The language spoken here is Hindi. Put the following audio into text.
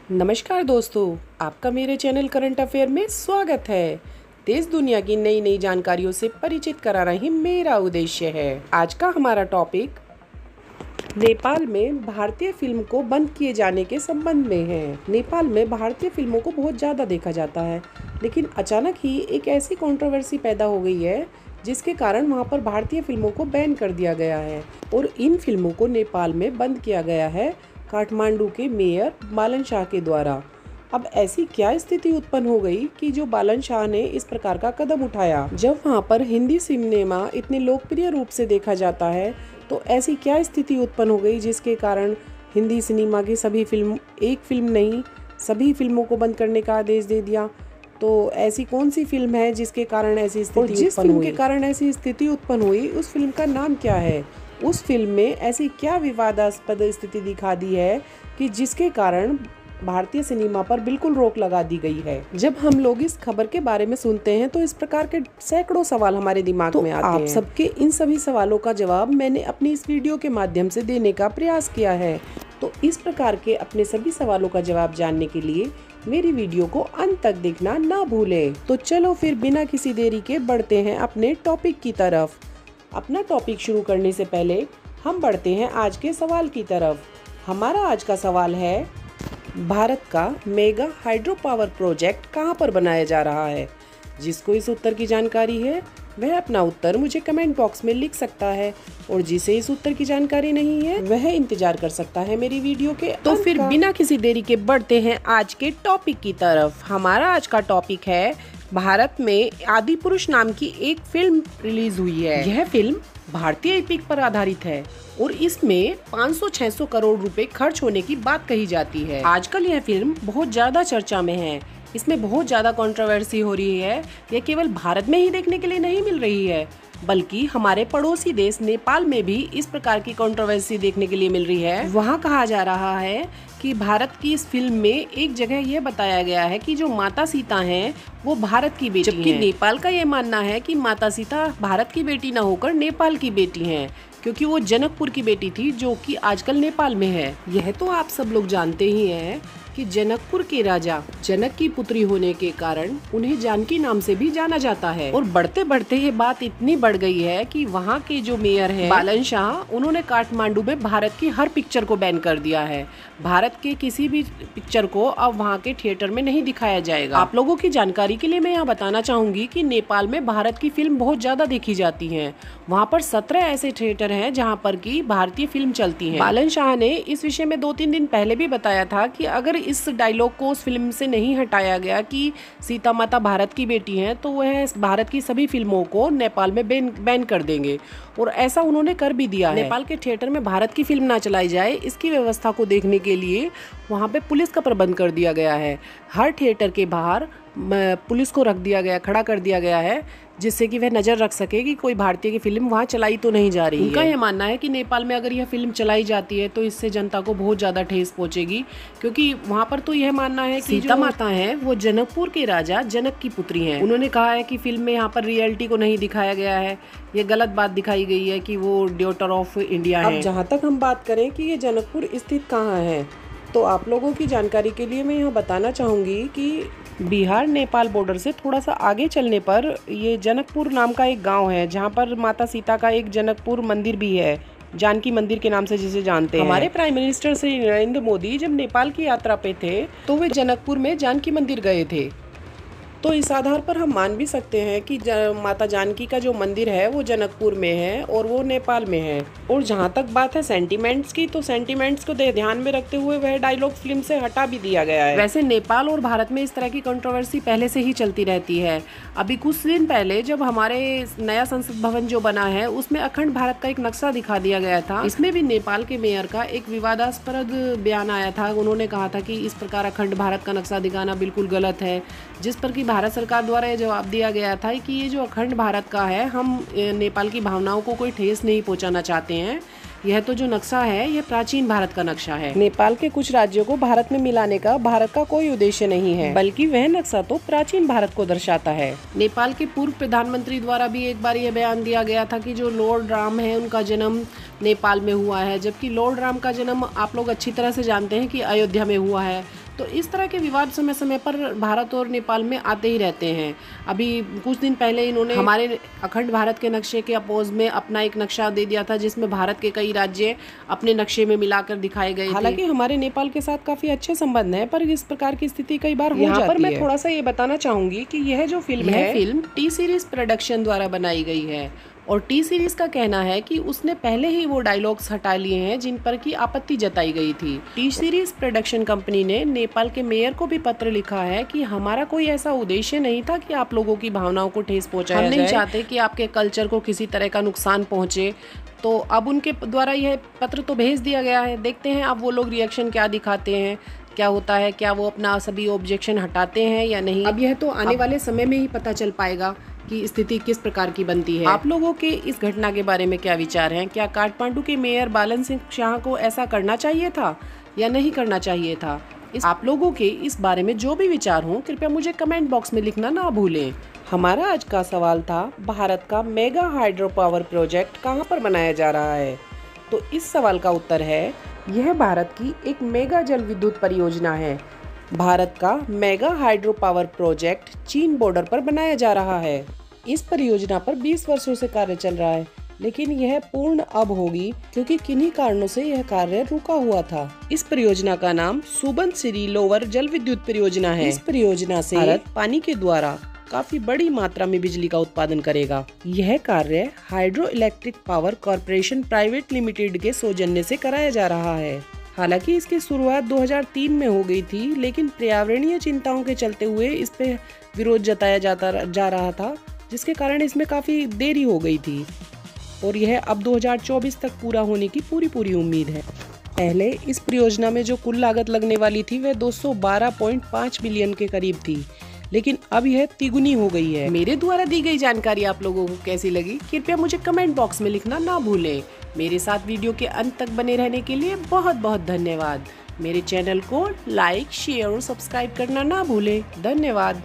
नमस्कार दोस्तों, आपका मेरे चैनल करंट अफेयर में स्वागत है। देश दुनिया की नई नई जानकारियों से परिचित कराना ही मेरा उद्देश्य है। आज का हमारा टॉपिक नेपाल में भारतीय फिल्म को बंद किए जाने के संबंध में है। नेपाल में भारतीय फिल्मों को बहुत ज़्यादा देखा जाता है, लेकिन अचानक ही एक ऐसी कंट्रोवर्सी पैदा हो गई है जिसके कारण वहां पर भारतीय फिल्मों को बैन कर दिया गया है और इन फिल्मों को नेपाल में बंद किया गया है काठमांडू के मेयर बालन शाह के द्वारा। अब ऐसी क्या स्थिति उत्पन्न हो गई कि जो बालन शाह ने इस प्रकार का कदम उठाया। जब वहां पर हिंदी सिनेमा इतने लोकप्रिय रूप से देखा जाता है, तो ऐसी क्या स्थिति उत्पन्न हो गई जिसके कारण हिंदी सिनेमा की सभी फिल्म, एक फिल्म नहीं सभी फिल्मों को बंद करने का आदेश दे दिया। तो ऐसी कौन सी फिल्म है जिसके कारण ऐसी स्थिति उत्पन्न हुई? जिस फिल्म के कारण ऐसी स्थिति उत्पन्न हुई उस फिल्म का नाम क्या है? उस फिल्म में ऐसी क्या विवादास्पद स्थिति दिखा दी है कि जिसके कारण भारतीय सिनेमा पर बिल्कुल रोक लगा दी गई है। जब हम लोग इस खबर के बारे में सुनते हैं तो इस प्रकार के सैकड़ों सवाल हमारे दिमाग में आते हैं। आप सबके इन सभी सवालों का जवाब मैंने अपनी इस वीडियो के माध्यम से देने का प्रयास किया है। तो इस प्रकार के अपने सभी सवालों का जवाब जानने के लिए मेरी वीडियो को अंत तक देखना ना भूलें। तो चलो फिर बिना किसी देरी के बढ़ते हैं अपने टॉपिक की तरफ। अपना टॉपिक शुरू करने से पहले हम बढ़ते हैं आज के सवाल की तरफ। हमारा आज का सवाल है, भारत का मेगा हाइड्रो पावर प्रोजेक्ट कहां पर बनाया जा रहा है? जिसको इस उत्तर की जानकारी है वह अपना उत्तर मुझे कमेंट बॉक्स में लिख सकता है, और जिसे इस उत्तर की जानकारी नहीं है वह इंतजार कर सकता है मेरी वीडियो के। तो फिर बिना किसी देरी के बढ़ते हैं आज के टॉपिक की तरफ। हमारा आज का टॉपिक है, भारत में आदि पुरुष नाम की एक फिल्म रिलीज हुई है। यह फिल्म भारतीय एपिक पर आधारित है और इसमें 500-600 करोड़ रुपए खर्च होने की बात कही जाती है। आजकल यह फिल्म बहुत ज्यादा चर्चा में है। इसमें बहुत ज्यादा कंट्रोवर्सी हो रही है। यह केवल भारत में ही देखने के लिए नहीं मिल रही है, बल्कि हमारे पड़ोसी देश नेपाल में भी इस प्रकार की कंट्रोवर्सी देखने के लिए मिल रही है। वहाँ कहा जा रहा है कि भारत की इस फिल्म में एक जगह यह बताया गया है कि जो माता सीता हैं वो भारत की बेटी हैं, जबकि नेपाल का यह मानना है कि माता सीता भारत की बेटी न होकर नेपाल की बेटी हैं, क्योंकि वो जनकपुर की बेटी थी जो कि आजकल नेपाल में है। यह तो आप सब लोग जानते ही हैं कि जनकपुर के राजा जनक की पुत्री होने के कारण उन्हें जानकी नाम से भी जाना जाता है। और बढ़ते बढ़ते ये बात इतनी बढ़ गई है कि वहाँ के जो मेयर हैं बालन शाह, उन्होंने काठमांडू में भारत की हर पिक्चर को बैन कर दिया है। भारत के किसी भी पिक्चर को अब वहाँ के थिएटर में नहीं दिखाया जाएगा। आप लोगों की जानकारी के लिए मैं यहाँ बताना चाहूंगी कि नेपाल में भारत की फिल्म बहुत ज्यादा देखी जाती है। वहाँ पर 17 ऐसे थिएटर हैं जहाँ पर की भारतीय फिल्म चलती है। बालन शाह ने इस विषय में 2-3 दिन पहले भी बताया था कि अगर इस डायलॉग को उस फिल्म से नहीं हटाया गया कि सीता माता भारत की बेटी हैं, तो वह भारत की सभी फिल्मों को नेपाल में बैन कर देंगे, और ऐसा उन्होंने कर भी दिया है। नेपाल के थिएटर में भारत की फिल्म ना चलाई जाए, इसकी व्यवस्था को देखने के लिए वहाँ पे पुलिस का प्रबंध कर दिया गया है। हर थिएटर के बाहर पुलिस को रख दिया गया, खड़ा कर दिया गया है, जिससे कि वह नजर रख सके कि कोई भारतीय की फिल्म वहाँ चलाई तो नहीं जा रही है। उनका यह मानना है कि नेपाल में अगर यह फिल्म चलाई जाती है तो इससे जनता को बहुत ज्यादा ठेस पहुंचेगी, क्योंकि वहाँ पर तो यह मानना है कि सीता माता है वो जनकपुर के राजा जनक की पुत्री हैं। उन्होंने कहा है कि फिल्म में यहाँ पर रियलिटी को नहीं दिखाया गया है, ये गलत बात दिखाई गई है कि वो डॉटर ऑफ इंडिया है। अब जहाँ तक हम बात करें कि ये जनकपुर स्थित कहाँ है, तो आप लोगों की जानकारी के लिए मैं यहाँ बताना चाहूँगी कि बिहार नेपाल बॉर्डर से थोड़ा सा आगे चलने पर ये जनकपुर नाम का एक गांव है, जहाँ पर माता सीता का एक जनकपुर मंदिर भी है, जानकी मंदिर के नाम से जिसे जानते हैं। हमारे प्राइम मिनिस्टर श्री नरेंद्र मोदी जब नेपाल की यात्रा पे थे तो वे जनकपुर में जानकी मंदिर गए थे। तो इस आधार पर हम मान भी सकते हैं कि माता जानकी का जो मंदिर है वो जनकपुर में है और वो नेपाल में है। और जहाँ तक बात है सेंटीमेंट्स की, तो सेंटीमेंट्स को ध्यान में रखते हुए वह डायलॉग फिल्म से हटा भी दिया गया है। वैसे नेपाल और भारत में इस तरह की कंट्रोवर्सी पहले से ही चलती रहती है। अभी कुछ दिन पहले जब हमारे नया संसद भवन जो बना है उसमें अखंड भारत का एक नक्शा दिखा दिया गया था। इसमें भी नेपाल के मेयर का एक विवादास्पद बयान आया था। उन्होंने कहा था कि इस प्रकार अखंड भारत का नक्शा दिखाना बिल्कुल गलत है, जिस पर कि भारत सरकार द्वारा ये जवाब दिया गया था कि ये जो अखंड भारत का है, हम नेपाल की भावनाओं को कोई ठेस नहीं पहुंचाना चाहते हैं। यह तो जो नक्शा है यह प्राचीन भारत का नक्शा है। नेपाल के कुछ राज्यों को भारत में मिलाने का भारत का कोई उद्देश्य नहीं है, बल्कि वह नक्शा तो प्राचीन भारत को दर्शाता है। नेपाल के पूर्व प्रधानमंत्री द्वारा भी एक बार यह बयान दिया गया था कि जो लॉर्ड राम है उनका जन्म नेपाल में हुआ है, जबकि लॉर्ड राम का जन्म आप लोग अच्छी तरह से जानते हैं कि अयोध्या में हुआ है। तो इस तरह के विवाद समय समय पर भारत और नेपाल में आते ही रहते हैं। अभी कुछ दिन पहले इन्होंने हमारे अखंड भारत के नक्शे के अपोज में अपना एक नक्शा दे दिया था, जिसमें भारत के कई राज्य अपने नक्शे में मिलाकर दिखाए गए। हालांकि हमारे नेपाल के साथ काफी अच्छे संबंध हैं, पर इस प्रकार की स्थिति कई बार हो जाती है। यहाँ पर मैं थोड़ा सा ये बताना चाहूंगी कि यह जो फिल्म है, फिल्म टी सीरीज प्रोडक्शन द्वारा बनाई गई है और टी सीरीज का कहना है कि उसने पहले ही वो डायलॉग्स हटा लिए हैं जिन पर की आपत्ति जताई गई थी। टी सीरीज प्रोडक्शन कंपनी ने नेपाल के मेयर को भी पत्र लिखा है कि हमारा कोई ऐसा उद्देश्य नहीं था कि आप लोगों की भावनाओं को ठेस पहुंचाया जाए। हम नहीं चाहते कि आपके कल्चर को किसी तरह का नुकसान पहुंचे। तो अब उनके द्वारा यह पत्र तो भेज दिया गया है, देखते हैं अब वो लोग रिएक्शन क्या दिखाते हैं, क्या होता है, क्या वो अपना सभी ऑब्जेक्शन हटाते हैं या नहीं। अब यह तो आने वाले समय में ही पता चल पाएगा कि स्थिति किस प्रकार की बनती है। आप लोगों के इस घटना के बारे में क्या विचार हैं? क्या काठमांडू के मेयर बालन सिंह शाह को ऐसा करना चाहिए था या नहीं करना चाहिए था? आप लोगों के इस बारे में जो भी विचार हों, कृपया मुझे कमेंट बॉक्स में लिखना ना भूलें। हमारा आज का सवाल था, भारत का मेगा हाइड्रो पावर प्रोजेक्ट कहाँ पर बनाया जा रहा है? तो इस सवाल का उत्तर है, यह भारत की एक मेगा जल विद्युत परियोजना है। भारत का मेगा हाइड्रो पावर प्रोजेक्ट चीन बॉर्डर पर बनाया जा रहा है। इस परियोजना पर 20 वर्षों से कार्य चल रहा है, लेकिन यह पूर्ण अब होगी क्योंकि किन्हीं कारणों से यह कार्य रुका हुआ था। इस परियोजना का नाम सुबनसिरी लोअर जल विद्युत परियोजना है। इस परियोजना से भारत पानी के द्वारा काफी बड़ी मात्रा में बिजली का उत्पादन करेगा। यह कार्य hydro electric power corporation private limited के सौजन्य से कराया जा रहा है। हालांकि इसकी शुरुआत 2003 में हो गई थी, लेकिन पर्यावरणीय चिंताओं के चलते हुए इस पे विरोध जताया जा रहा था, जिसके कारण इसमें काफी देरी हो गई थी और यह अब 2024 तक पूरा होने की पूरी उम्मीद है। पहले इस परियोजना में जो कुल लागत लगने वाली थी वह 212.5 बिलियन के करीब थी, लेकिन अब यह तिगुनी हो गई है। मेरे द्वारा दी गई जानकारी आप लोगों को कैसी लगी, कृपया मुझे कमेंट बॉक्स में लिखना ना भूलें। मेरे साथ वीडियो के अंत तक बने रहने के लिए बहुत बहुत धन्यवाद। मेरे चैनल को लाइक, शेयर और सब्सक्राइब करना ना भूलें। धन्यवाद।